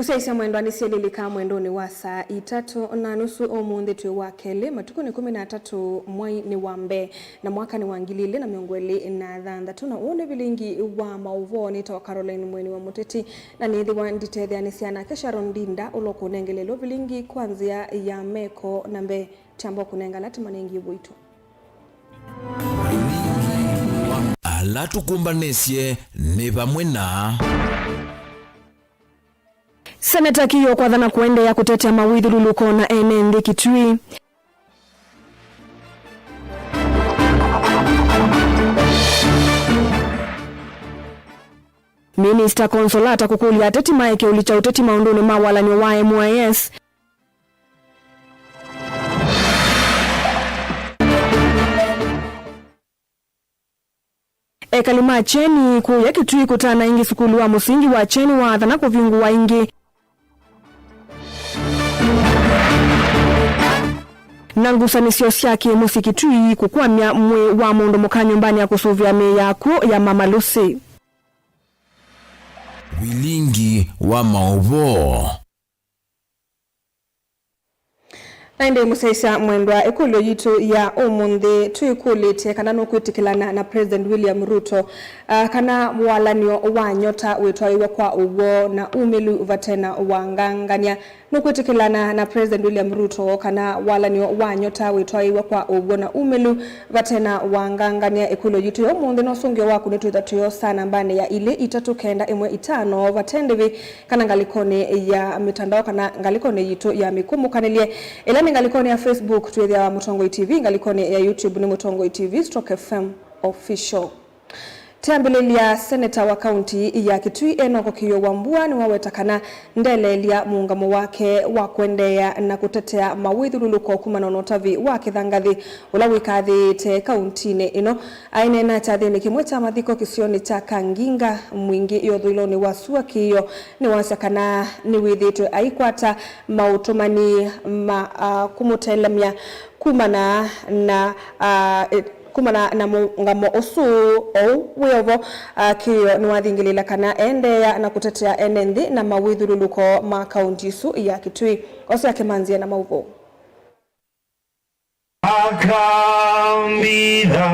Musaisa mwendo anisielilika mwendoni wa saa 3:30 omunde twe wa kele matuko ni 13 mwai ni wambe na mwaka ni wangilile na miongweli na dhanda tuna une bilingi wa mauvoni tawa Caroline mweni wa muteti na nithi wa nditethia anisiana kesha rondinda uloko nengelelo bilingi kwanzia ya meko nambe chambo kunenga lati manengi buitu alatukumbanesie ni bamwe na Seneta Kiyo kwa dhana kuende ya kutetea mawithululuko na enendi Kitui. Minister Consolata kukulia ateti maeke ulicha uteti maunduni mawalani wa MYS. Ekalima cheni kuya Kitui kutana ingi sukulu wa musingi wa cheni wa dhana kuvingu wa ingi. Nangusanisio syake musikitui kukwamya mwe wa mundu muka nyumbani ya kusuvia me yako ya Mama Lucy. Wilingi wa mauvo. Nainde musaisa mwendwa ikulu yitu ya omunde tuikulite kana nokwitikilana na President William Ruto kana mwalanio wa nyota wetwaiwa kwa uwo na umelu vatena wangangania nokwitikilana na President William Ruto kana walanio wa nyota wetwaiwa kwa uwo na umelu vatena wangangania ikulu yitu ya omunde no sungyo waku netwithatuyo sana mbane ya ile 395 vatendevi kana ngalikone ya mitandao kana ngalikone yitu ya mikumu kanilie elani ngalikone ya Facebook tuwethia wa Mutongoi TV ngalikone ya YouTube ni Mutongoi TV /FM official. Tiambilelia seneta wa kaunti ya Kitui Enoch Kiyo Wambua ni wawetakana ndelelia muungamo wake wa kuendea na kutetea mawithululuko kumana notavi wa kithangathi ulawikathi te kauntini ino aine na chathini kimwe cha mathiko kisioni cha Kanginga mwingi yothuloni wa sua Kiyo ni wasakana ni withitwe aikwata mautumani kumutelemia kumana na muungamo usu au wevo Kiyo niwathingilila kana endea na kutetea enendi na mawithululuko ma kaunti su ya Kitui ose akimanzia na mauvo akambida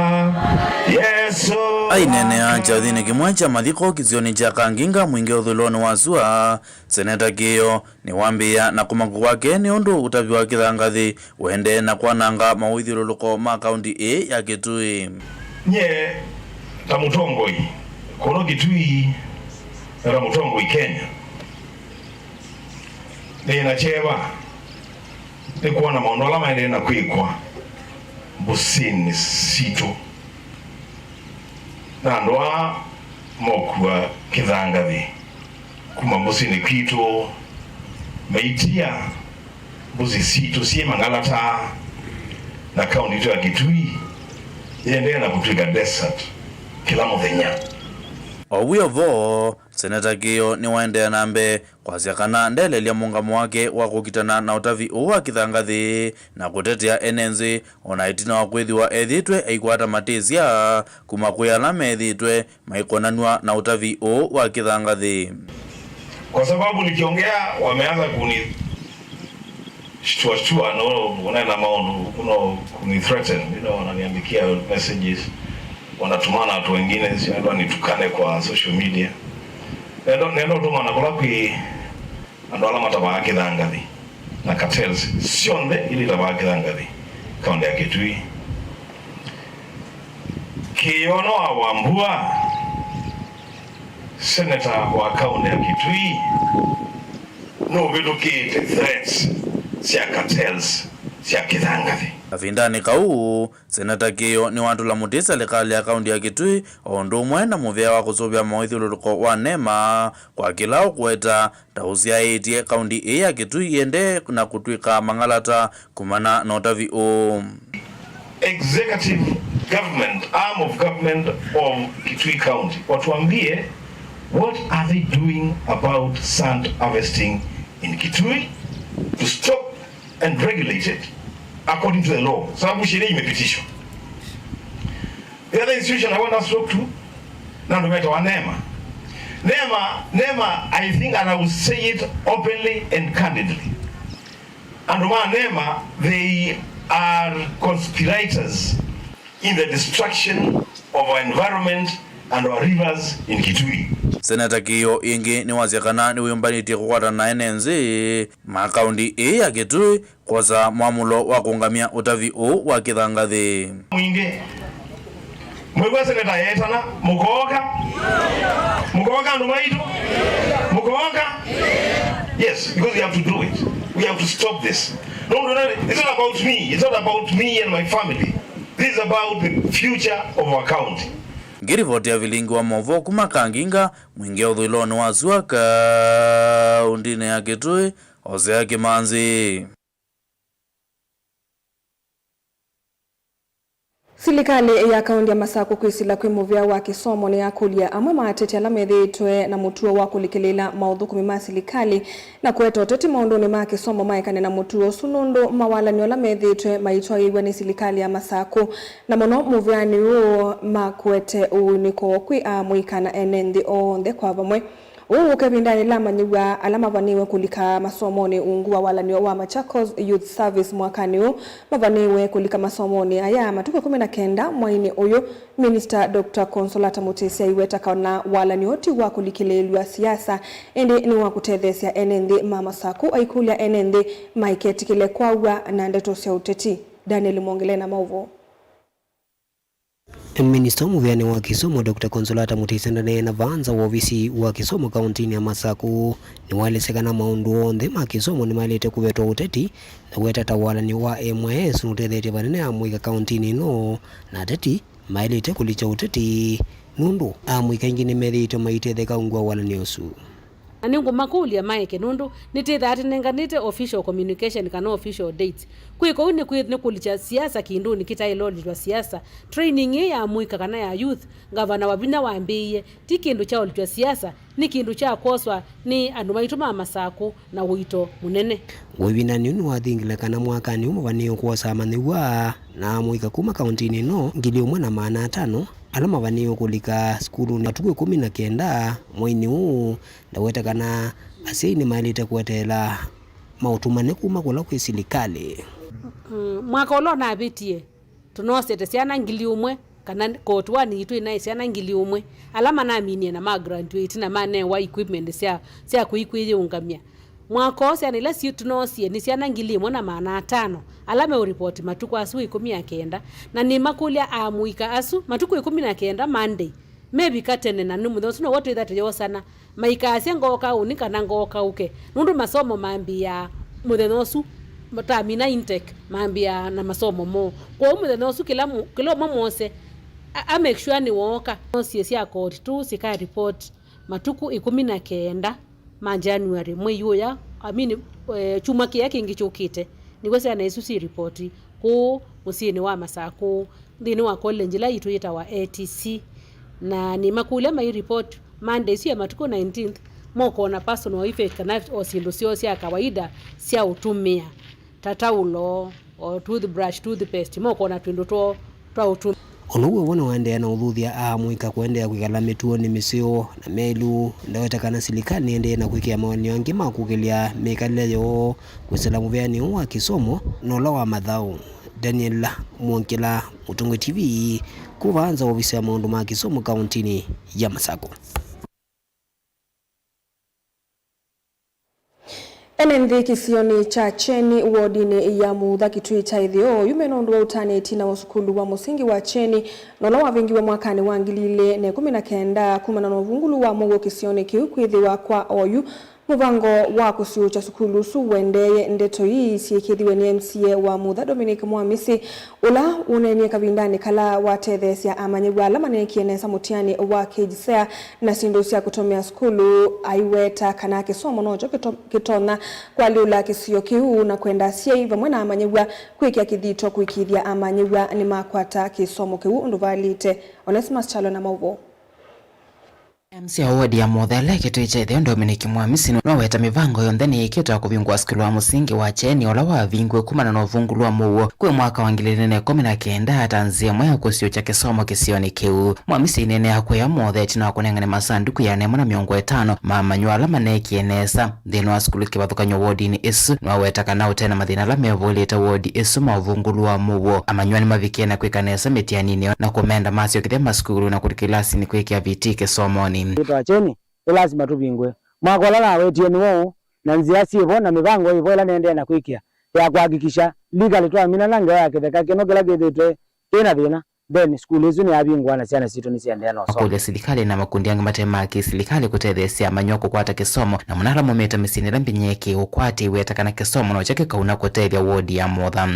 Yesu ainene acha thini kimwe cha mathiko kisioni cha Kanginga mwingi uthuloni wa sua seneta Kiyo ni wambia na kumaku wake ni undu utavi wa kithangathi wende na kwananga mawithululuko ma kaunti ya Kitui nye ta Mutongoi kono Kitui na Mutongoi Kenya na cheva ni kuona maondo ala maende na kwikwa busini situ na ndoa mokwa kithangathi kuma busini kwitu meitia buzi situ sie mangalata na kaunti ya Kitui yende na kutwika desert kila muthenya owiyo vo seneta Kiyo ni waendea nambe kwasya kana ndelelia muungamo wake wa kukitana na utavi uwa kithangathi na kutetea enenzi ona itina wa kwithiwa ethitwe aikwata matizia kuma kuyana methitwe maikonanwa na utavi uwa kithangathi kwa sababu nikiongea wameanza kuni shtua no na maono kuni threaten wananiandikia messages wanatumana watu wengine sio nitukane kwa social media nendo tuma na kolakwi ando ala mataba kithangathi na cartels sionde ili taba kithangathi kaunti ya Kitui Kiyo Wambua senator wa kaunti ya Kitui no vidukite threats sia cartels sia kithangathi avindani kau seneta Kiyo ni wandu la mutisa serikali ya kaunti ya Kitui ondu mwena muvea wa kusuvia mawithululuko wa nema kwa kilao kueta tausia itie kaunti ya Kitui yende na kutwika mangalata kumana na utavi executive government arm of government of Kitui County watuambie what are they doing about sand harvesting in Kitui to stop and regulate it according to the law. Sababu sheria imepitishwa. The other institution I want to talk to na ndio wa nema Nema, I think, and I will say it openly and candidly. And Nema, they are conspirators in the destruction of our environment and our rivers in Kitui. Senata Kiyo ingi ni waziakana ni uyumbaniti kukwata na NNZ makaundi ya Kitui kwa mwamulo wa kuungamia utavi wa Kithangathi. Mwingi mwigwa senata yetana mukoka ndumaitu mukoka. Yes, because we have to do it. We have to stop this. No, it's not about me. It's not about me and my family. This is about the future of our county. Ngirivoti ya vilingi wa Movo kumakanginga mwingia udhuiloni wa Zuaka undine ya Kitui Hosea Kimanzi. Silikali ya kaunti ya Masako kwisila kwimuvya wa kisomo ni akulia amwe matete ala methitwe na mutuo wa kulikilela mauthuku mima silikali na kweta oteti maundoni ma kisomo maikane na mutuo sunundu mawalani ala methitwe maitwa iwe ni silikali ya Masako na mono muvyani uo makwete uniko kwi amwikana enendi onthe kwa vamwe. Kevindani lama nyuga alama vaniwe kulika masomoni unguwa walaniwa wa Machakos Youth Service mwakani mavaniwe kulika masomoni aya matuko 19 mwaini uyu Minister Dr. Consolata Mutesia iweta kaona walaniwa tiwa kulikilelwa siasa indi ni wakutethesia enendi mama saku aikulia enendi maiketi kile kwa na ndeto sia uteti. Daniel Mwongele na Mauvo. Minister muvyani wa kisomo Dr. Consolata Mutesia na vanza wa ofisi wa kisomo kauntini ya Masako ni walesekana maundu onthe ma kisomo ni malete kuvetwa uteti na weta tawalani wa MYS nutethete vanene amwika kauntini no na teti malete kulicha uteti nundu amwika ingine methito maitetheka kaungwa walani osu. Aningu makulia maike nundu nititha ati nenganite official communication kana official dates kwiko ni kulicha siasa kindu ni kitailoli lwa siasa training ya muika kana ya youth governor wabina waambiye ti kindu cha olitwa siasa ni kindu cha koswa ni andu maituma Masako na wito munene wibina ni wathingile kana mwakani umuvaniyo kuosa maniwa na muika kuma kauntini no ngili umwe na maana 5 alama vaniyo kulika skulu na tuku 19 mwaini huu ndaweta kana asini malite kuwetela mautumane kuma kula kwi silikali. Mwaka ulo na abitie tunosete siana ngili umwe kana kotwa ni itu ina siana ngili umwe alama na amini na magraduate na mane wa equipment sia kuikwiye ungamia mwaka ose anila si tunosie ni siana ngili umwe na maana 5 alama uripoti matuku asu 19 na ni makulia amuika asu matuku 19 Monday maybe katene na numu those no what that yo sana maika asengoka unika na ngoka uke nundu masomo mambia muthenosu matamina intake mambia na masomo mo kwa muthenosu kila momose a make sure ni woka nosie sia court tu sika report matuku 19 ma January mweyoya chuma kia kingi chukite niwese na isusi report ku musini wa Masako ndini wa college la itu yita wa ATC na ni makule mai report Monday sia matuko 19th moko na personal effect kana osilosio sia kawaida sia utumia tataulo o toothbrush toothpaste moko na twindo twa utumia onuwe wona wande na udhuthia amwika kuendea kwikala mituo ni misio na melu ndaweta kana silikani ende na kwikia maoni yangi makugelia mekalile yo kusela muvyani wa kisomo no wa mathau. Daniel Mwongele, Mutungu TV, kuvanza ofisi ya maundu ma kisomo kauntini ya Masako. Enendi kisioni cha Cheni wodini ya Mutha Kitui cha Ithio yumenondu wa utani tina wa sukulu wa musingi wa Cheni nola wavingiwe mwakani wangilile ne 19 kumana na vungulu wa Mogo kisioni kiu kwithiwa kwa oyu muvango wa kusiucha sukulu su wendeye ndeto hii siekithiwe ni MCA wa Mutha Dominic Mwamisi ula unenie kavindani kala watethesia amanyigwa lamane kienesa mutiani wa KJSEA na sindosia kutomea sukulu aiweta kana kisomo nojo kitona kwa liula kisio kiu na kwenda sieiva mwena amanyigwa kwikia kithito kwikithia amanyigwa ni makwata kisomo kiu nduvalite. Onesimus Chalo na Mauvo. MC award ya Muthele kitwiche thio Dominic Mwamisi no weta mivango yonthe ni ikitwa kuvingwa skulu wa musingi wa Cheni ola wa vingwe kumana na uvungu lwa muo kwe mwaka wa 2019 atanzia mwea kusio cha kisomo kisioni kiu. Mwamisi nene akwea Muthe tina wakunengane masanduku ya nemo na 50 mamanyuala maneki enesa dhinu wa skulu kivathukanyo wodi ni isu no weta kana utena mathina la mevulita wodi isu mauvungu lwa muo amanyuani mavikia na kwikanesa mitianini na kumenda masio kithema skulu na kutikilasi ni kwikia viti kisomoni. Kitu acheni lazima tuvingwe mwakola na wetie ni wao na nzia sivo na mivango hivyo ila nende na kwikia ya kuhakikisha legal tu amina nanga yake theka kino kila kitu tena then school hizo ni abingwa na siana situ ni siende no so kwa serikali na makundi yangu matema ki serikali kutethesia manyoko kwata kisomo na munara mometa misinira mbinyeke ukwati wetakana kisomo no chake kauna kutethia wodi ya Mutha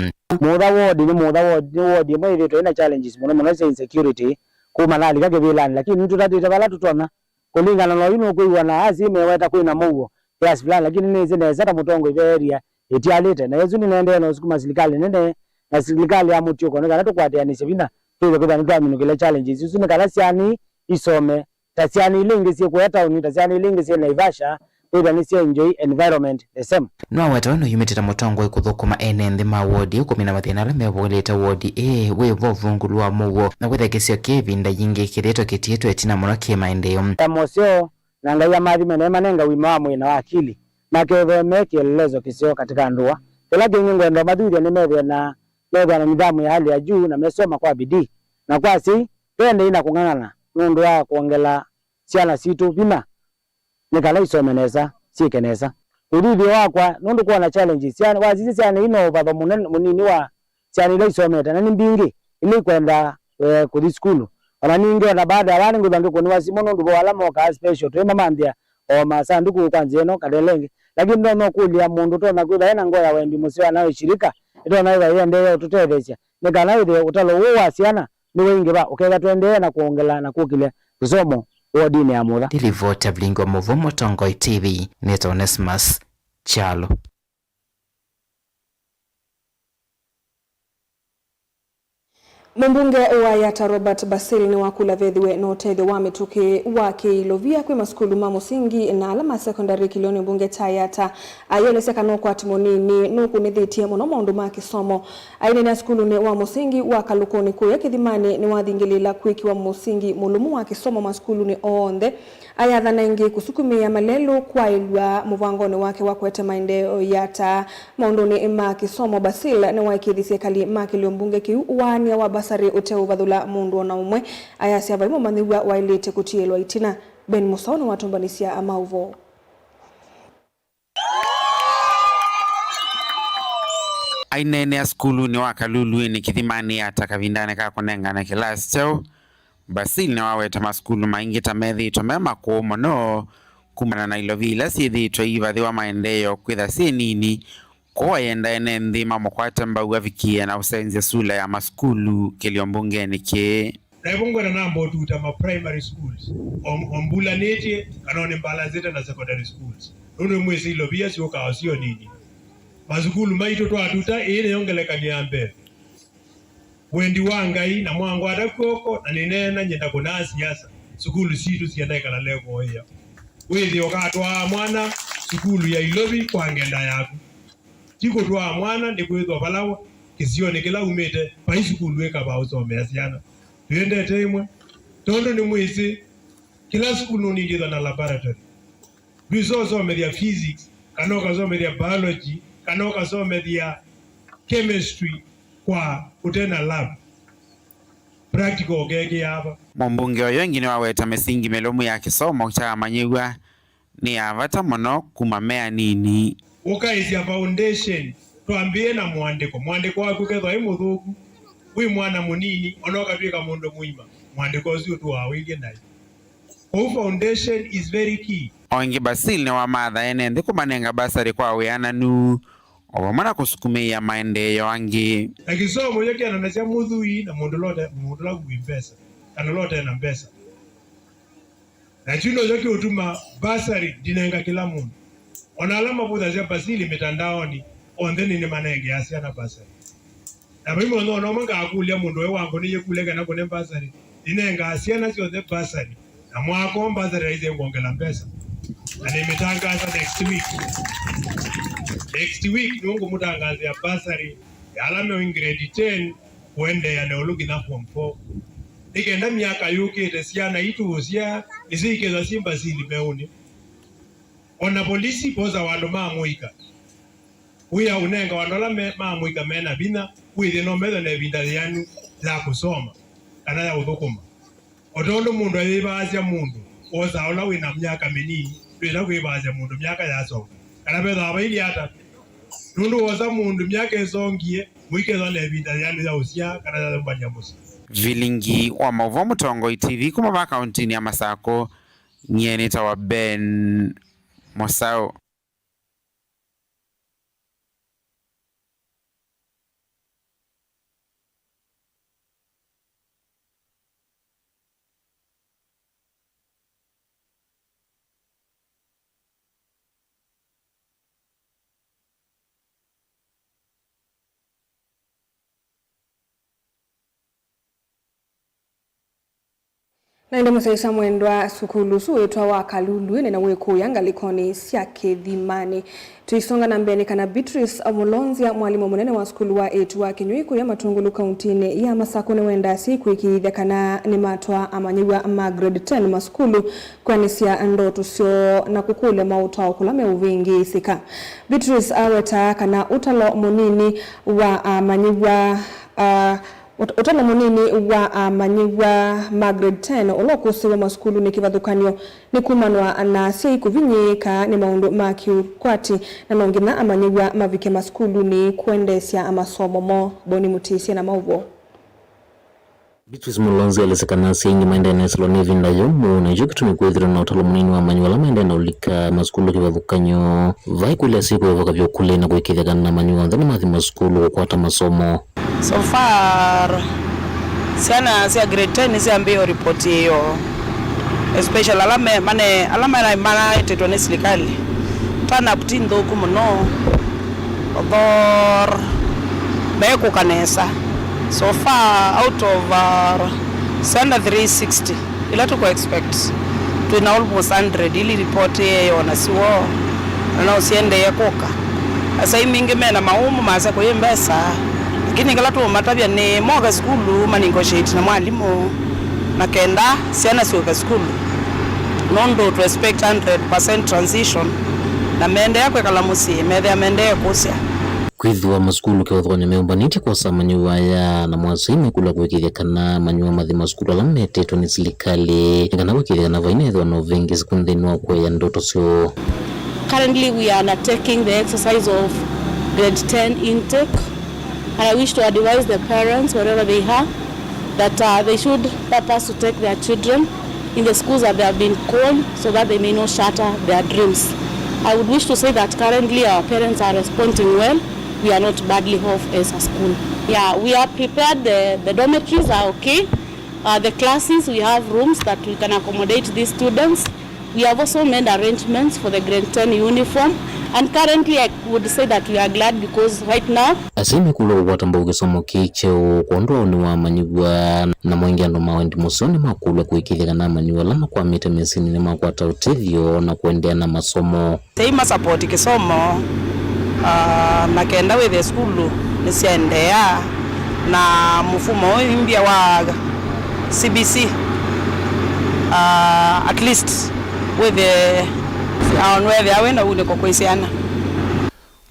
wodi mwe vitu ina challenges muno insecurity kuma nali kake vilani lakini mtu tatita bala tutona kulingana na ino kuiwa na azime weta kuina mugo yes fulani lakini neze nezata mutongo ive area etialite na yezu nende no sukuma serikali nende na serikali ya mutyo kono kana tukwate ani sevina tuwe kwa ndio aminukile challenges yusu nekala siani isome tasiani ilingi si kweta uni tasiani ilingi si Naivasha kwa ni si enjoy environment the same no weta no yumitita mutongo ikuthukuma enende ma wodi ukumina mathina la mevulita wodi we vovungulwa mugo na kwethekesio kevinda yingi kireto kitietu etina muno kimaendeleo emosio na ngai mathi menema nenga wima mwina wa akili na keve mekielezo kisio katika ndoa ila kingo ndo madhuri ni mewe na nidhamu ya hali ya juu na mesoma kwa bidii na kwa si twende ina kung'ang'ana nundu wa kuongela siana situ bima nikala isomeneza sikeneza udithi wakwa nundu kuwa na challenges siana wazizi siana ino baba munini wa siana ile isometa na nimbingi ili kwenda ku school ona ninge na baada ya wani ngudhange kuni wasimo nundu bo alama ka special twema mandia o masanduku kwanzeno kadelenge lakini ndo kulia mundu tona kwitha ena ngoya wendi musio nayo shirika ito na iwa yende tutethesia nikana ide utalo wa siana ni wengi ba ukega twende na kuongela na kukile kisomo wodini ya Mutha Tilivota Blingo Muvumo Tongoi TV Neto Onesmus Chalo. Mbunge wa Yatta Robert Basil ni wakula vethiwe no tethio wa mituki wa kilovia kwi maskulu ma musingi na alama secondary kilioni mbunge ta Yatta ayoleseka no kwa timonini no kunithitie muno maundu ma kisomo aine na skulu ni wa musingi wa Kalukoni kuya kithimani ni wathingilila kwiki wa musingi mulumu wa kisomo maskulu ni onthe ayathana ingi kusukumia malelu kwa ilwa muvangoni wake wa kwete maendeleo Yatta maundu ni ma kisomo. Basil ni waikithisia kali makilio mbunge kiu uwania wa basari uteu vathula mundu na umwe ayasi avaimo manthigwa wailite kutielwa itina. Ben Musaona watumbanisia amauvo. Ainene ya skulu ni wakalulu ni kithimani Yatta kavindane kakunengana kilasi chao. Basil ni waweta maskulu maingi tamethi tomema kuomo no kumana na ilovila sithi toivathi wa maendeleo kwitha si nini kwa yenda ene nthima mkwata mbauga vikia na usenze sula ya maskulu kilio mbungeni ke na ibungo na nambo tuta ma primary schools ombula neti kanone mbala zeta na secondary schools nuno mwezi ilovia si ukawasio nini mazukulu maito to atuta ine yongeleka niambe wendi wangai na mwangu atakoko na ninena nyenda kuna siasa sukulu situ sienda kala level hiyo wethi okatwa mwana sukulu ya Ilovi kwa ngenda yako tiko twa mwana ni kwethwa balawa kisione kila umete pa sukulu eka ba usome asiana twende temwe tondo ni mwezi kila sukulu ni nditha na laboratory bizozo media physics kanoka zo media biology kanoka zo media chemistry kwa utena lab practical gege hapa. Mbunge oyo ngine waweta mesingi melomu ya kisomo cha manyiwa ni avata mono kumamea nini ukaisi ya foundation tuambie na mwandiko wako ketho imuthuku wi mwana munini onoka twika mundu muima mwandiko ucio tu awige nai o foundation is very key. Ongi Basil ni wa matha ene ndi kumanenga basari kwa wiana nu obamana kusukumia maendeleo wangi na kisomo yake ananasia muthui na mundu la kuimpesa kana lote na mpesa na chino yake utuma basari dinenga kila mundu ona alama budha za Basil mitandaoni ondeni ni manenge asiana basari na mimi no mwanga akulia mundu we wangu niye kulega na kone basari dinenga asiana sio the basari na mwako mbazari raize ngongela pesa na nimetangaza next week nungu mutangaza ya basari ya alame in grade 10 kuende ya neolugi na form 4 nikenda miaka yuke tesiana ituuzia izikeza simba zili meuni ona polisi poza wando maamuika uya unenga wandola maamuika mena bina uithi no metho ne binda yanu la kusoma kana ya uthukuma otondo mundu ayibazya mundu oza ola wina myaka minini twila kwibazya mundu myaka yasonga kana betho abaili hata nundu oza mundu myaka esongie mwikezo ne binda yanu ya usia kana ya banyamusi Vilingi wa Mauvo Mutongo TV kuma kaunti ya Masako nyeneta wa Ben Mosao. Naende musaisa mwendwa sukulu suwetwa wa Kalulu na weku yanga likoni siake dhimani. Tuisonga na mbele kana Beatrice Amulonzia mwalimu munene wa skulu wa 8 wa Kinyuiku ya Matungulu kauntini ya Masako ne wenda siku ikithia kana ni matwa amanyiwa ma grade 10 maskulu kwanisia ndoto sio na kukule mauta okulame uvingi sika. Beatrice aweta kana utalo munini wa amanyiwa utala munini wa manyiwa Margaret 10 olokusiwa maskulu ni kivadhukanyo ni kumanwa na siya ikuvinyika ni maundu makiukwati na nongina amanyiwa mavike maskulu ni kuendesya amasomo mo Boni Mutisia na mauvo. Beatrice Mulonzi alisekana singi maendene saloni vinda yomu na jukitu ni kuethira na utalo munini wa manyiwa la maendene ulika maskulu kivadhukanyo vai kulia siku ya vaka vyokule na kuikithia kana manyiwa dhani mathi maskulu kwa masomo. So far, siya grade 10 siya mbio ripoti hiyo. Especially alama na imana itetwa ni serikali. Tana kutindo kumuno. Odor meku kanesa. So far, out of under 360, ila tuko expect. Tuna almost 100 ili ripoti hiyo na siwo. Na usiende ya koka. Asa hii mingi mena maumu maasa kwa mbesa. Lakini kalatu matabia ni moga skulu maningoshate na mwalimu na kenda siana siweka skulu nondo to expect 100% transition na mende yako kalamusi mede amende kusia kwithwa maskulu kwa nyamembaniti kwa samanywa ya na mwasini kula kuikithia kana manywa mathi maskulu alametetwa ni serikali kana kuikithia kana vainethwa no vingi sikundhinwa kwa ya ndoto sio. Currently we are undertaking the exercise of grade 10 intake. And I wish to advise the parents, wherever they are, that they should purpose to take their children in the schools that they have been called so that they may not shatter their dreams. I would wish to say that currently our parents are responding well. We are not badly off as a school. Yeah, we are prepared. The dormitories are okay. The classes, we have rooms that we can accommodate these students. We have also made arrangements for the grade 10 uniform. And currently I would say that we are glad because right now asimi kulo watamba ukisomo kicheo kuondoa ni wa manyiwa na mwengi ando mawendi musoni makulu kuikithia kana manyiwa lama kwa mita mesini ni makwata utithio na kuendea na masomo teima support kisomo na kenda with the school nisiendea na mfumo mpya wa CBC at least with the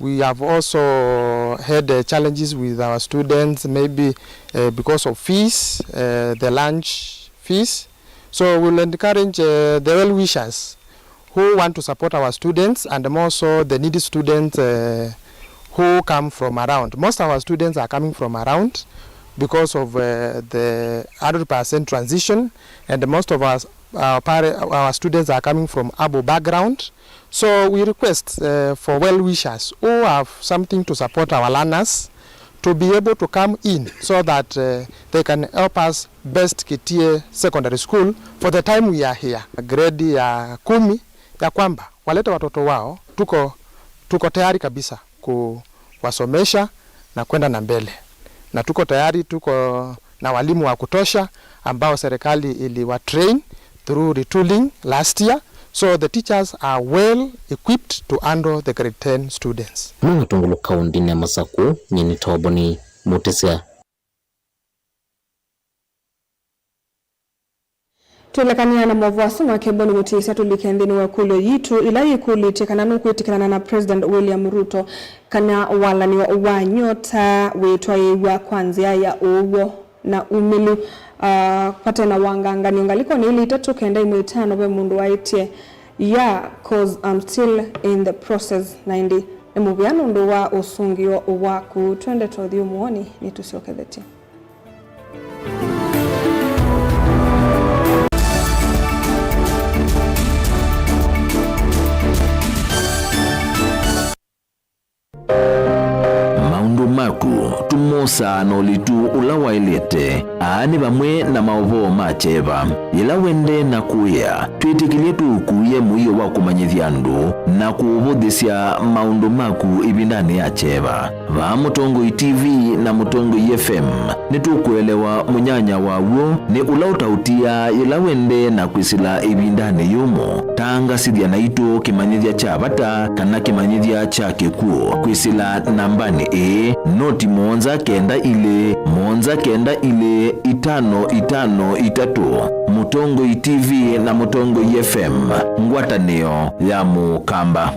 we have also had challenges with our students, maybe because of fees, the lunch fees. So we'll encourage the well-wishers who want to support our students and more so the needy students who come from around. Most of our students are coming from around because of the 100% transition, and most of our students are coming from Abo background. So we request for well-wishers who have something to support our learners to be able to come in so that they can help us best Kitie Secondary School for the time we are here. Grade ya 10 ya kwamba walete watoto wao, tuko tayari kabisa kuwasomesha na kwenda na mbele. Na tuko tayari, tuko na walimu wa kutosha ambao serikali iliwa train through retooling last year. So the teachers are well equipped to handle the grade 10 students. Mwana tongolo kaundi ni Masaku, nyini toboni Mutesia. Tulekania na mwavuasu mwakeboni mutisa tulikendini wa kulo yitu ila yikuli tekananu kuitikana na President William Ruto kana walani wa nyota wetwaye wa kwanzia ya uwo na umilu pate na wanganga niongaliko ni ili itatu kenda imuitano we mundu waitie cause I'm still in the process 90 emubiano ndo wa usungio waku twende todhi umuoni ni tusiokedheti. Maku tumosa no litu ulawa ilete aani bamwe na maovo macheva ila wende na kuya twitikilie tu kuye muyo wa kumanyithiandu na kuubudhisya maundu maku ibindani ya cheva va Mutongo TV na Mutongo FM nitukuelewa munyanya wawo ni ulautautia ila wende na kwisila ibindani yumo tanga sidya na ito kimanyithia cha bata kana kimanyithia cha kikuo kwisila nambani noti monza kenda ile 5553 Mutongo TV na Mutongo FM ngwatanio ya Mukamba.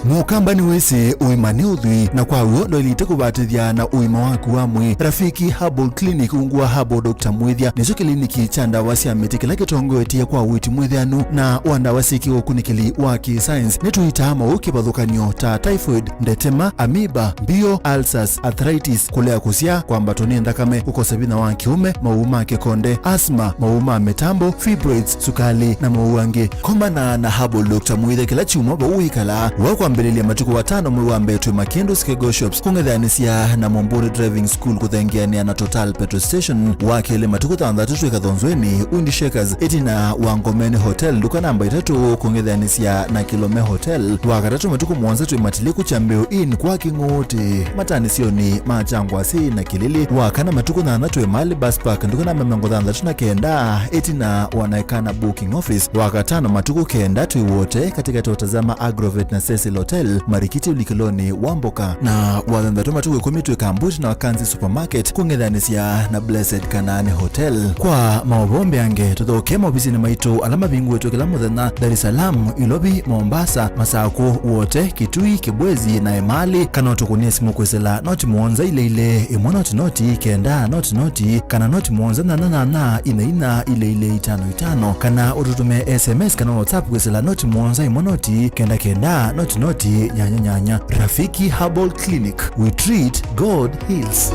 Mukamba ni wese uimani udhui na kwa uo ndo ilite kubatithia na uima waku wa mwi Rafiki Herbal Clinic ungua Herbal Dr. Mwithia nizo kliniki cha ndawa cia miti kila kitongoetie kwa witi mwithianu na wandawa siki ukunikili wa ki-science netuita mauki bathukanio ta typhoid, ndetema, amoeba, bio, ulcers, arthritis, kulea kusia kwa mbatoni ndakame, ukosebina wa kiume, mauma kekonde, asma, mauma metambo, fibroids, sukali na mauange. Komana na Herbal Dr. Mwithia kila chuma ba uikala wakwa mbelelia matuku watano mwiwambe tu Makindu Skego Shops kungedhanisia na Momburi Driving School kuthengiania na Total Petrol Station wakele matuku tandatu ikathonzweni Undi Shakers etina Wangomeni Hotel duka namba 3 kungedhanisia na Kilome Hotel wakatatu matuku mwanza tu matiliku chambeo in kwa Kingote matanisioni machangwasi na Kilili wakana matuku thandatu Mali Bus Park duka namba 39 etina wanaekana booking office wakatano matuku kenda tu wote katika totazama Agrovet na Cecil Hotel Marikiti ulikiloni Wamboka na wadhandatuma tuwe kumitwe Kambuti na Wakanzi Supermarket kungedhanisia na Blessed Kanani Hotel. Kwa mawabombe ange tuthoke mabisi ni maito alama bingu wetu kila muthenya Dar es Salaam, Ilobi, Mombasa, Masako wote Kitui, Kibwezi na Emali kana tukunie simu kwesela noti muonza ile imona noti kenda noti kana noti muonza na ina ile 55 kana ututume SMS kana WhatsApp kwesela noti muonza imonoti kenda noti nyanya. Rafiki Herbal Clinic, we treat, God heals.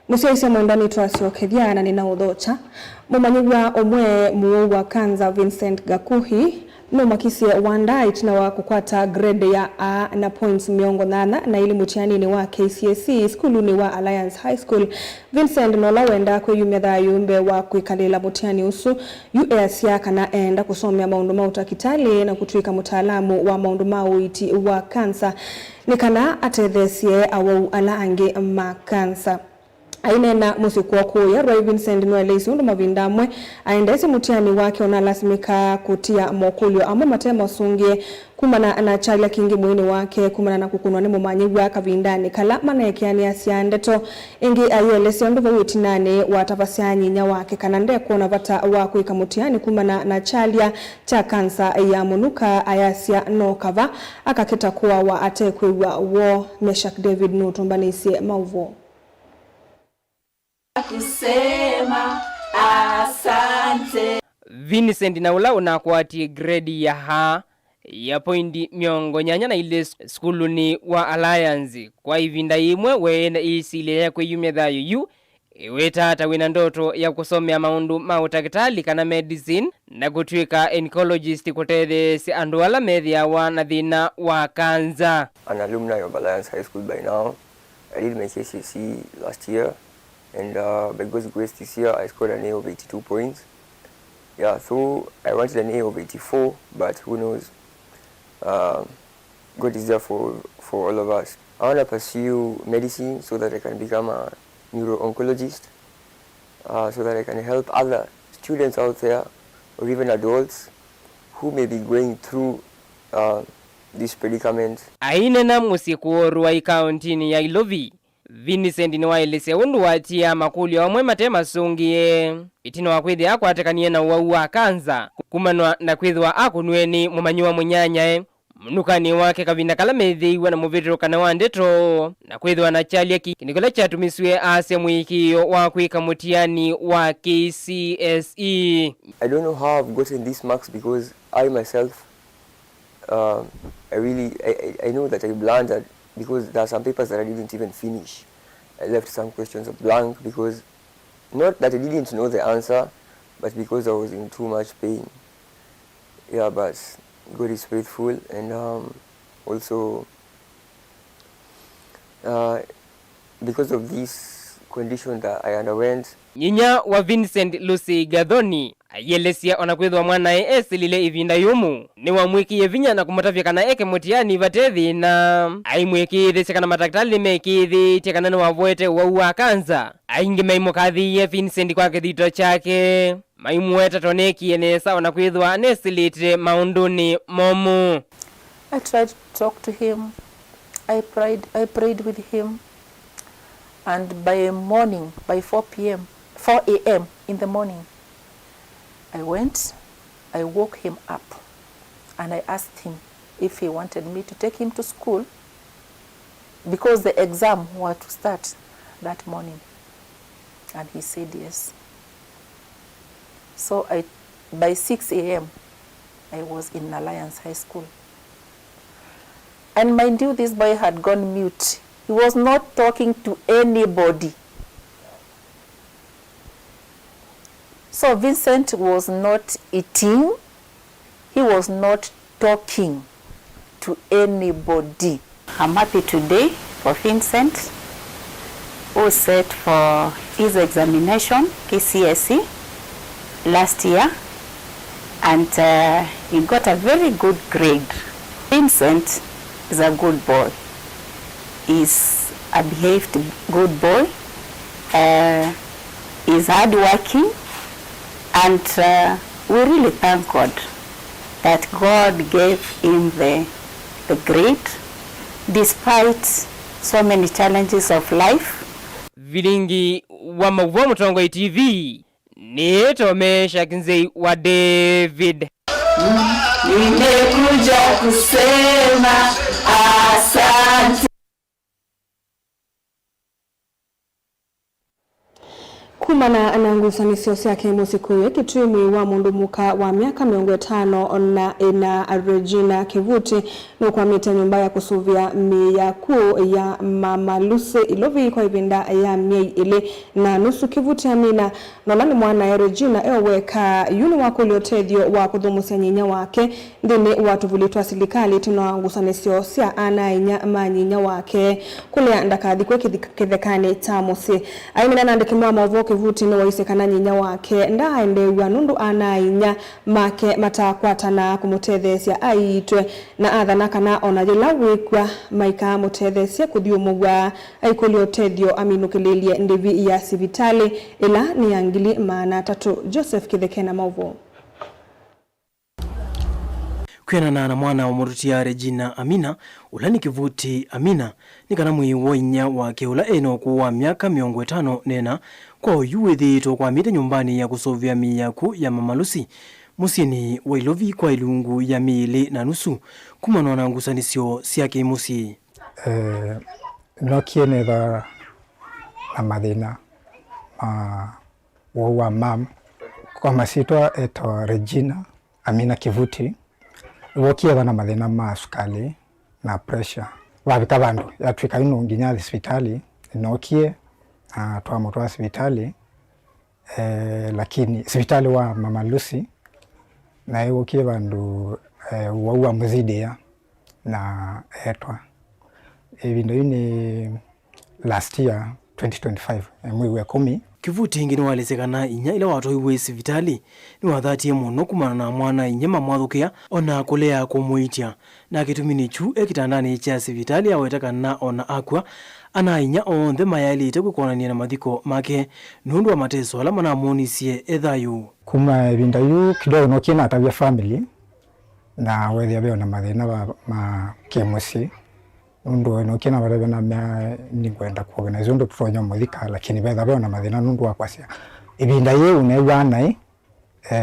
Musaisia mwendani tuasiokethia na nina udhocha mumanyigwa omwe muwa Kanza Vincent Gakuhi no makisi wandait na wa kukwata grade ya A na points miongo na ili mutiani wa KCSE skulu ni wa Alliance High School. Vincent nola wenda kwa yumedha yumbe wa kuikalila mutiani usu US ya kana enda kusomea maundu mauta kitali na kutuika mutaalamu wa maundu mauiti wa kansa ni kana atethesie awau ala ange makansa. ainena musikuwa kuya Roy Vincent Nwelesi undu mavindamwe aendesi mutiani wake onalasimika kutia mokulio amo matema sungie kumana na chalia kingi mwini wake kumana na kukunwa ni mumanyi waka vindani kala mana yakiani asiandeto ingi ayelesi ondu vawiti nane watafasianyi nya wake kanande kuona vata waku ikamutiani kumana na chalia cha kansa ya munuka ayasia no kava akakita kuwa wa atekwe wa Meshak David Nutumbanisi mauvo kusema asante. Vincent Naula unakwati grade ya ha ya poindi miongo nyanya na ile skuluni wa Alliance kwa ivinda imwe wena isile ya kweyumya dhayo yu iwe tata wina ndoto ya kusomea maundu mautakitali kana medicine na kutwika oncologist kutedhe si anduala medhia wa na dhina wa kanza. An alumni of Alliance High School by now. I did my KCSE last year. And by God's grace this year I scored an A of 82 points. Yeah, so I wanted an A of 84, but who knows, God is there for all of us. I want to pursue medicine so that I can become a neuro-oncologist, so that I can help other students out there or even adults who may be going through this predicament. Ainena musikuoru wa ikaunti ya Ilovi. Vincent Nwelesi undu watia makuli omwe matema sungie itino wakwidhi akwatekanie na uwa kanza kumanwa na kwidhwa akunweni mumanyiwa munyanya mnukani wake kavinda kala medhiwa na muvitiro kana wandeto na kwidhwa na chalia kinikola chatumiswe ase mwikiyo wakwika mutiani wa KCSE. I don't know how I've gotten these marks because I myself I know that I blundered because there are some papers that I didn't even finish. I left some questions blank because, not that I didn't know the answer, but because I was in too much pain. Yeah, but God is faithful, and also because of this condition that I underwent. Nyinya wa Vincent Lucy Gadhoni ayelesia onakwidhwa mwanae esilile ivinda yumu ni wamwikiye vinya na kumotafya kana eke mutiani vatethi na aimwikithi chakana mataktali mekithi chakana wavoete wa kanza aingi maimukathiye Vincent kwa kithito chake maimueta toneki enesa onakwidhwa nesilite maunduni momu. I tried to talk to him. I prayed with him, and by morning, by 4 a.m. in the morning, I woke him up, and I asked him if he wanted me to take him to school because the exam was to start that morning, and he said yes. So by 6 a.m. I was in Alliance High School. And mind you, this boy had gone mute. He was not talking to anybody. So Vincent was not eating. He was not talking to anybody. I'm happy today for Vincent, who set for his examination, KCSE, last year, and he got a very good grade. Vincent is a good boy. He's a behaved good boy. He's hardworking, and we really thank God that God gave him the grade despite so many challenges of life. Vilingi wa Mavuo Mutongo TV ni Tomesha Kinzei wa David. Nimekuja kusema asante. Kumana anangusanisio siake musikuye kitumi wa mundumuka wa miaka 50 na ena Regina Kivuti no kwa mita nyumba ya kusuvia miyaku ya Mama Lucy Ilovi kwa ivinda ya miei ile na nusu Kivuti amina nolani mwana ya Regina eweka yuni wako liotedio wa kudhumusia nyinya wake ndini watu vulitwa silikali tunaangusanisio sia ana inya manyinya wake kule andakadhi kwe kithekani tamusi aimina nandikimwa mavuo kivuti no waisekana nyinya wake ndaende wanundu anainya make matakwatana kumutethesia aitwe na athana kana onajila wikwa maika mutethesia kuthiumugwa aikulio tethio aminukililie ndivi ya sivitali ila ni angili maana tatu. Joseph Kithekena Mauvo. Kwenana na mwana wa murutia Regina Amina ulani kivuti Amina nikana mwiwo inya wake ula eno kuwa miaka 50 nena kwa uyuwethi to kwa mite nyumbani ya kusovya miyaku ya Mamalusi musini wa Ilovi kwa ilungu ya miili na nusu kumano na ngusanisio siake musi. Nokie netha na mathina wa mam kwa masitwa eto Regina Amina kivuti wokietha na mathina ma sukali na pressure wabika bandu yatwika ino nginya hospitali nokie twamutwa hospitali lakini hospitali wa Mama Lucy na wokie bandu wa muzidia na etwa ebindo ini last year 2025 mwezi wa 10 kivuti ingine walesekana inya ila watu iwe sivitali ni wadhatie muno kumana na mwana inya mamwathukia ona kulea kumuitia na kitumini chu ekitandani cha sivitali awetakana ona akwa ana inya onthe mayalite kukonania na mathiko make nundu wa mateso ala mana monisie ethayu kuma ebinda yu kidogo nokie na tabia family na wethia beo na mathina ma kemusi nundu nokie na barebe na ni kwenda kuorganize nundu tutonya muthika lakini betha beo na mathina nundu wa kwasia ibinda yu ne wana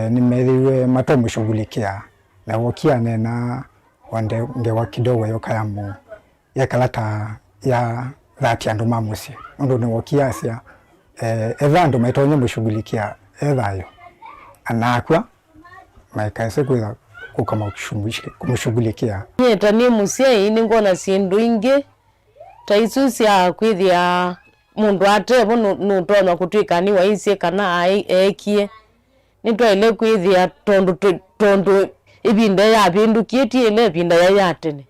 ni methiwe matomo shughulikia na wokia nena wande ngewa kidogo yoka yamu ya kalata ya dhati andu mamusi nundu ni wokia asia etha ndu maitonya mushughulikia ethayo anakwa maikaise kwitha kukama kumshughulikia nyeta ni musie ini ngona sindu ingi taisusia kwithia mundu atevo nutona kutwika ni waisie kana ekie nitwaile kwithia tondu ibinda ya bindukitie ile ibinda ya yatene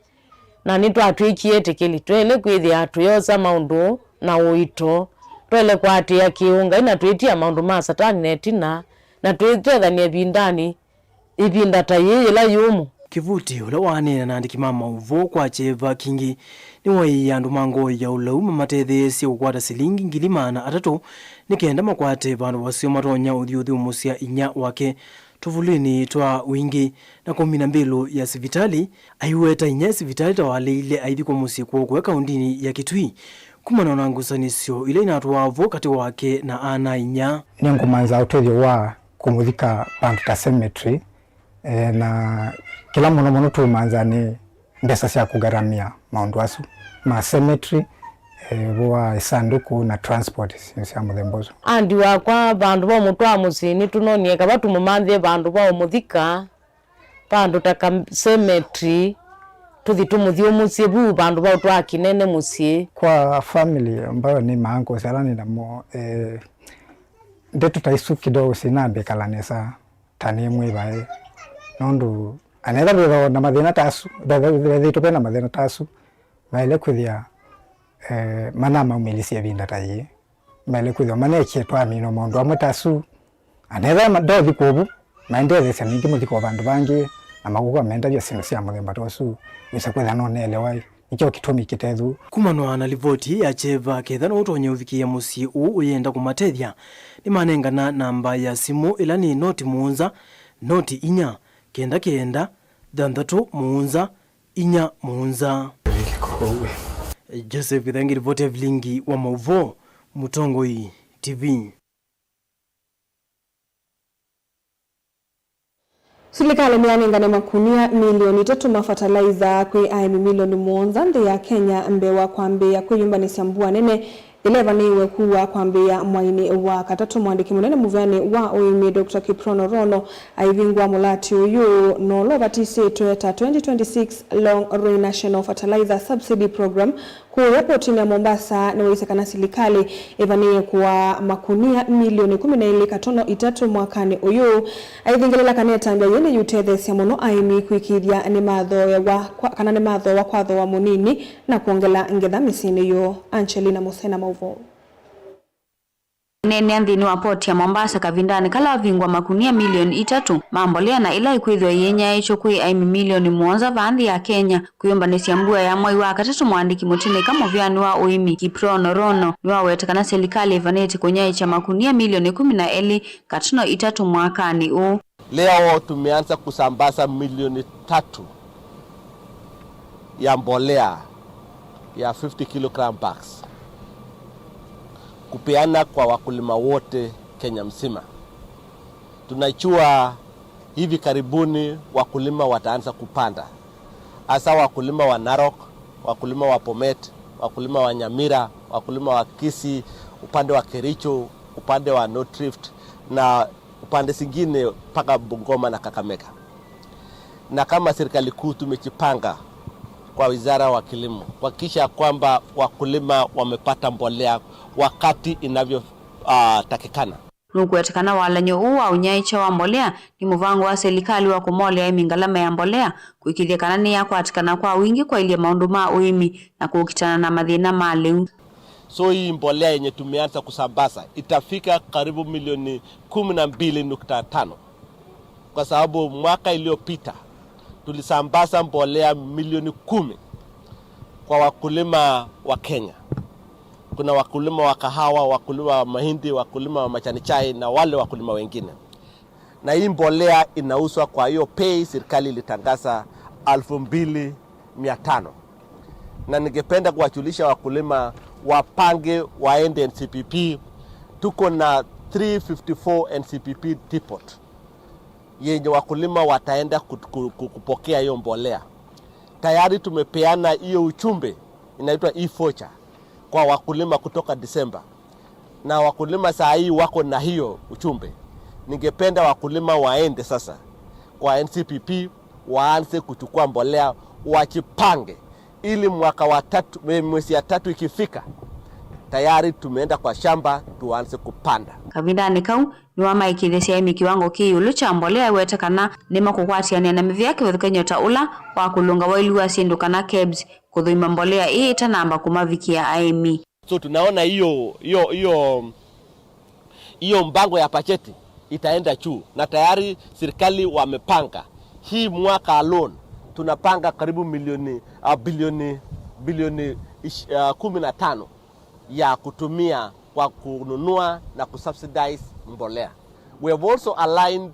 na nitwatwikie tekeli twele kwithia tuyosa maundu na uito twele kwatia kiunga ina twitia maundu ma satani netina na twithethania bindani ibinda tayi ila yumu kivuti ula wane na andiki mama uvo kwa cheva kingi ni wai andu mango ya ulauma matethesia ukwata silingi ngilimana atatu nikenda makwate bandu wasio matonya uthiuthi umusia inya wake tuvulini twa wingi na 12 ya sivitali aiweta inya sivitali tawaleile aithi kwa musi kwa kaundini ya Kitui kumana na ngusanisio ile inatwavo kati wake na ana inya ningumanza utothio wa kumuthika bandu ta cemetery na kila muno tumanza ni mbesa cia kugaramia maundu asu ma cemetery wa isanduku na transport cia muthembozo andi wakwa bandu bo mutwa musini tunonie ka batu mumanthe bandu bo muthika bandu ta cemetery tuthi tumuthio musie bu bandu bo twa kinene musie kwa family ambayo ni mango salani na mo ndetu taisu kidogo sinambe kalanesa tani mwibae nondu anetha bero na mathina tasu bethe tupe na mathina tasu maile kwithia mana maumilisia binda tayi maile kwithia manekie twamino mundu amwe tasu anetha ndothi kubu maendeze cia mingi muthiko bandu bangi na magugo menda bia sino cia muthemba tosu wisa kwitha no nelewai ikyo kitumi kitethu kumanwa na livoti ya cheva ketha no utonye uvikia musi u uyenda kumatethia ni manengana namba ya simu ila ni noti muunza noti inya kenda kenda dandatu muunza inya muunza Joseph Kithangi ripoti ya vilingi wa Mauvo Mutongoi TV. Serikali mianengane makunia milioni 3 ma fertilizer kwi aimi milioni 1 nthi ya Kenya mbewa kwambia kuyumbanisya mbua nene ilevaniwe kuwa kwambia mwaini wa katatu mwandiki munene muvani wa uimi Dr. Kiprono Rono aivingwa mulati uyu no lovatisi tueta 2026 Long Range National Fertilizer Subsidy Program kurepotini ya Mombasa ni waisekana silikali evaniwe kuwa makunia milioni 12.3 mwakani uyu aivingilela kaneta mbia yene yutethesia muno aimi kuikithia ni matho wa kwatho wa munini na kuongela ngetha misini yo. Angelina Musena Mauvo. nene nthini wa port ya Mombasa kavindani kala vingwa makunia milioni 3 mambolea na ila ikwithwa yenya icho kwi aimi milioni 1 vanthi ya Kenya kuyombanisya mbua ya mwai wa katatu mwandiki mutine kama vyani wa uimi Kiprono Rono niwa wetekana serikali ivaneti kunyaicha makunia milioni 12 katano 3 mwakani u. Leo tumeanza kusambaza milioni 3 ya mbolea ya 50 kilogram bags kupeana kwa wakulima wote Kenya mzima. Tunajua hivi karibuni wakulima wataanza kupanda. Hasa wakulima wa Narok, wakulima wa Bomet, wakulima wa Nyamira, wakulima wa Kisii, upande wa Kericho, upande wa North Rift na upande zingine mpaka Bungoma na Kakamega. Na kama serikali kuu tumejipanga kwa wizara wa kilimo kuhakikisha kwamba wakulima wamepata mbolea wakati inavyotakikana. Nukuetekana walanyo uwa unyaicha wa mbolea ni muvango wa serikali wa kumolea imingalama ya mbolea kuikithia kanani ya kuatikana kwa wingi kwa ilia maundu ma uimi na kukitana na madhina maliu. So hii mbolea yenye tumeanza kusambaza itafika karibu milioni 12.5 kwa sababu mwaka iliyopita tulisambaza mbolea milioni 10 kwa wakulima wa Kenya. Kuna wakulima wa kahawa, wakulima wa mahindi, wakulima wa majani chai na wale wakulima wengine. Na hii mbolea inauzwa kwa hiyo pay serikali ilitangaza 2,500. Na ningependa kuwajulisha wakulima wapange waende NCPP. Tuko na 354 NCPP depot yenye wakulima wataenda kupokea hiyo mbolea. Tayari tumepeana hiyo uchumbe inaitwa e-voucher kwa wakulima kutoka Disemba. Na wakulima saa hii wako na hiyo uchumbe. Ningependa wakulima waende sasa kwa NCPP waanze kuchukua mbolea wajipange ili mwaka wa 3 mwezi ya 3 ikifika tayari tumeenda kwa shamba tuanze kupanda. Kavindani kau ni wa maikithesya imi kiwango kiyulu cha mbolea wetekana nima kukwatiania na mivyake wethukanyota ula wa kulunga wailuwa sindukana kebs kuthuima mbolea hii itanamba kumavikia aimi. So tunaona hiyo mbango ya pacheti itaenda juu na tayari serikali wamepanga. Hii mwaka alone tunapanga karibu bilioni 15 ya kutumia kwa kununua na kusubsidize mbolea. We have also aligned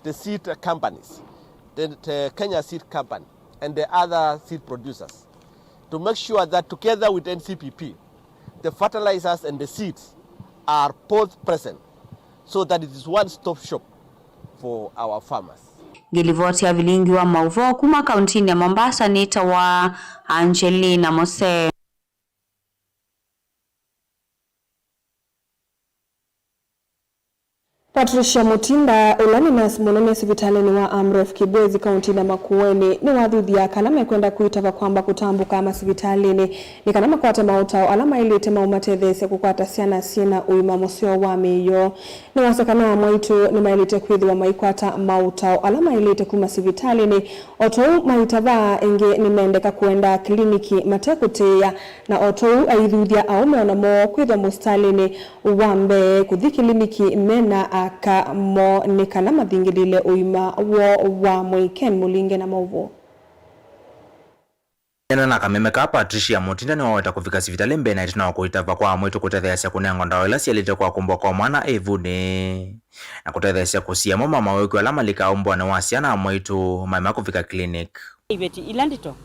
the seed companies, the Kenya Seed Company and the other seed producers to make sure that together with NCPP, the fertilizers and the seeds are both present so that it is one-stop shop for our farmers. Gilivoti ya vilingi wa mauvo kuma kauntini ya Mombasa nita wa Angelina Mose. Patricia Mutinda ulani na munene sivitalini wa Amref Kibwezi kaunti na Makueni ni wadhudia kalama kwenda kuitava kwamba kutambuka ama sivitalini ni kanama kwata mautao alama ilite maumatethese kukwata siana sina uima musio wa miyo ni wasakana mwaitu ni mailite kuidhi wa maikwata mautao alama ilite kuma sivitalini otou maitava inge ni mendeka kuenda kliniki matekutea na otou aidhudia aumeona mo kuidhi wa mustalini uwambe kuthi kliniki mena aka mo nikana mathingilile uima wa Mwikeni Mulinge na mauvo. Neno na kameme ka Patricia Mutinda ni waweta kufika sivitali mbena itina wakuitava kwa mwitu kutethesya kunengo ndawela sialite kwa kumbwa kwa mwana evune na kutethesya kusiamo mama weku alama lika umbwa na wasiana mwitu maima kufika klinik. Ibeti ilandito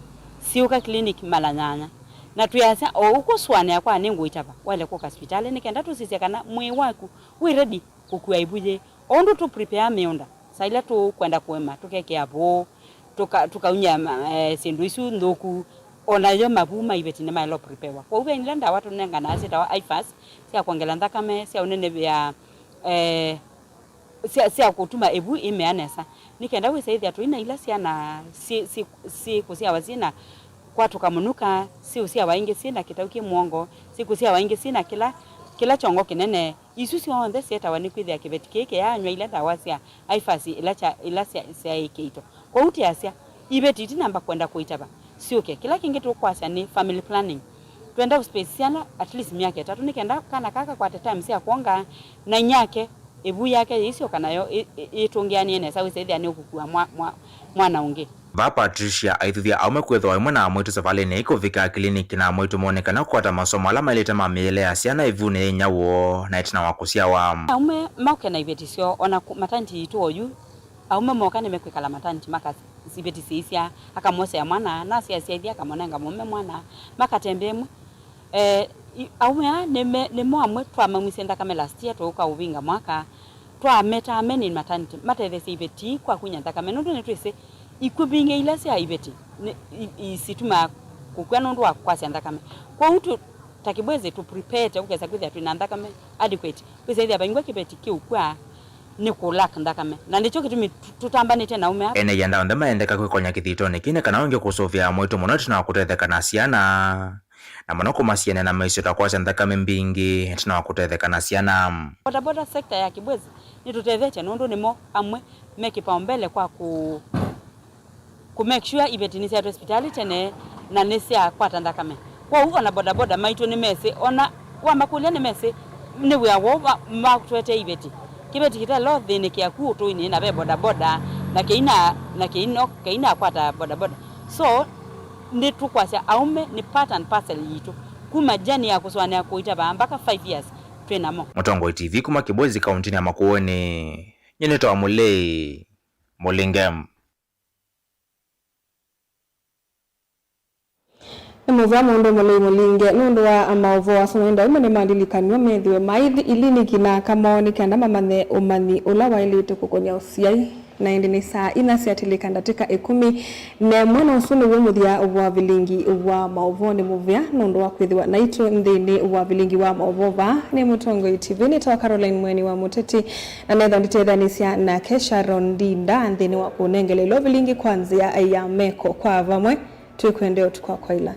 siuka klinik malanyanya na tuyasa uko swane ya kwa nengu itava wale kwa hospitali nikenda tusisekana mwe waku we ready kukuaibuje ondo tu prepare meonda saila tu kwenda kuema tukeke abo tukaunya sindu isu ndoku onayo mabuma ibeti ne mailo prepare kwa ube nilanda watu nenga na asita wa ifas sia kuangelanda kama sia unene ya sia kutuma ebu imeanesa nikenda we saidi atu ina ila sia na si kusia wazina kwa tukamunuka si usia wainge sina kitauki muongo si kusia wainge sina kila chongo kinene isusi wonde seta wanikwithia kibeti keke yanywa ile dawasia aifasi ilacha sia ikito kwa uti asia ibeti tinamba kwenda kuitaba sioke kila kingi tu kwasa ni family planning twenda uspesiana at least miaka 3 nikenda kana kaka kwa time sia kuonga na nyake ebu yake isio kana yo itungiani ene sawi saidi ani ukukua mwana unge Va Patricia aithithia aume kwethwa imwe na mwitu savalini ikuvika kliniki na mwitu monekana kwata masomo ala mailite mamile ya ciana ivune nyawo na itina wakusia wa aume mauke na ibetisio ona matanti itu oyu aume moka nimekwikala matanti maka sibetisi isia akamose ya mwana na sia akamonenga mume mwana makatembemu aume nemo amwe twamamwisenda kama last year toka uvinga mwaka twameta ameni matanti mateve sibeti kwa kunyanta kama ndo netwese ikubinge ile sia ibeti isituma kukwano ndo akwasi andakame kwa utu takibweze tu prepare ukeza kwithia twinanda kama adequate kwese ithia bangwe kibeti kiukwa nikulaka ndakame na ndicho kitumi tutambanite na ume ene yanda ndema endeka kwikonya kithitoni kine kana unge kusovya mwitu muno tina wakutetheka na ciana na muno kumasiana na maisho takwasha ndakame mbingi tina wakutetheka na ciana boda sector ya kibwezi nitutetheche nondo nimo amwe make paumbele kwa ku make sure ibetini sia hospitality ne na nesia kwata ndakame kwa huko na boda maitu ni mese ona wa makulia ni mese ni wa makutwete ibeti kibeti kita lo thini kia ku to ini na be boda na keina kwata boda so ndi tukwasha aume ni part and parcel yitu kuma jani ya kuswana kuita ba mpaka 5 years twenamo Mutongo TV kuma Kibwezi kaunti ya Makueni nyeneta wa Mulei Mulingam Muva mondo mulinge nondo wa amavo asonda imene mandilikanyo medwe maithi iliniki na kamoni kanda mamane umani ula wailite kukonya usiai na indini saa inasiatilika ndatika 10 na mwana usuni wumuthia wa vilingi wa mauvoni muvya nondo wa kwithiwa naito ndini wa vilingi wa mauvova ni Mutongo TV ni tawa Caroline Mweni wa Muteti na netha nditethania na Kesha Rondinda ndini wa kunengele lo vilingi kwanzia ya meko kwa vamwe tukwendeo tukwa kwa ila